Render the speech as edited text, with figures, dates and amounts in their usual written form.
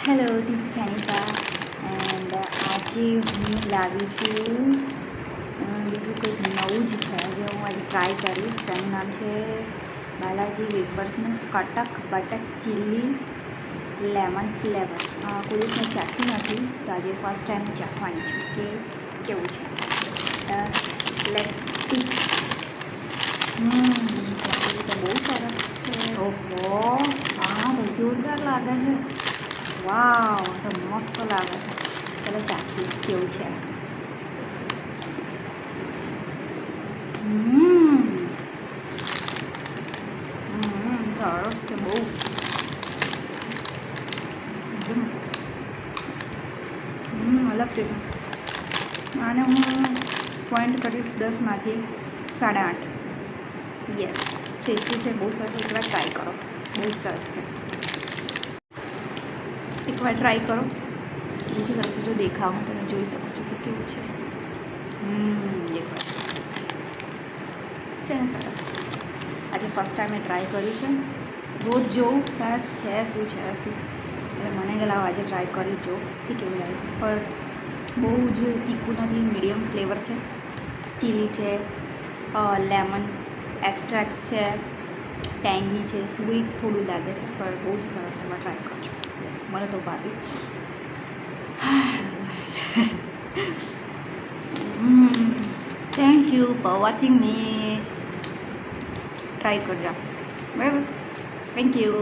Hello, this is હેનિકા and આજે હું લાવી છું બીજું કંઈક નવું જ છે જે હું આજે ટ્રાય કરીશ. એનું નામ છે બાલાજી વેફર્સનું કટક બટર ચીલી લેમન ફ્લેવર. કોઈ દિવસ મેં ચાખ્યું નથી, તો આજે ફર્સ્ટ ટાઈમ હું ચાખવાની છું કે કેવું છે. Let's speak. તો બહુ સરસ છે. ઓહો, હા, બહુ જોરદાર લાગે છે. વાવ, તો મસ્ત લાગે છે. ચલો ચાખીએ કેવું છે. સરસ છે બહુ. અલગ છે. આને હું પોઈન્ટ કરીશ 10માંથી 8.5. યસ, ટેસ્ટી છે, બહુ સરસ. એકવાર ટ્રાય કરો, બહુ જ સરસ છે. એકવાર ટ્રાય કરો, બહુ જ સરસ છે. જો દેખાવમાં તમે જોઈ શકો છો કે કેવું છે. દેખો છે ને સરસ. આજે ફર્સ્ટ ટાઈમ મેં ટ્રાય કર્યું છે. રોજ જોઉં સરસ છે શું એટલે મને કે લાવ આજે ટ્રાય કરી જો કે કેવું લાગે છે. પણ બહુ જ તીખું નથી, મીડિયમ ફ્લેવર છે. ચીલી છે, લેમન એક્સ્ટ્રેક્ટ છે, ટેંગી છે, સ્વીટ થોડું લાગે છે, પણ બહુ જ સરસ છે. ટ્રાય કરજો. યસ, મને તો ભાવ્યું. Thank you for watching me. Try કરજો બરાબર. Thank you.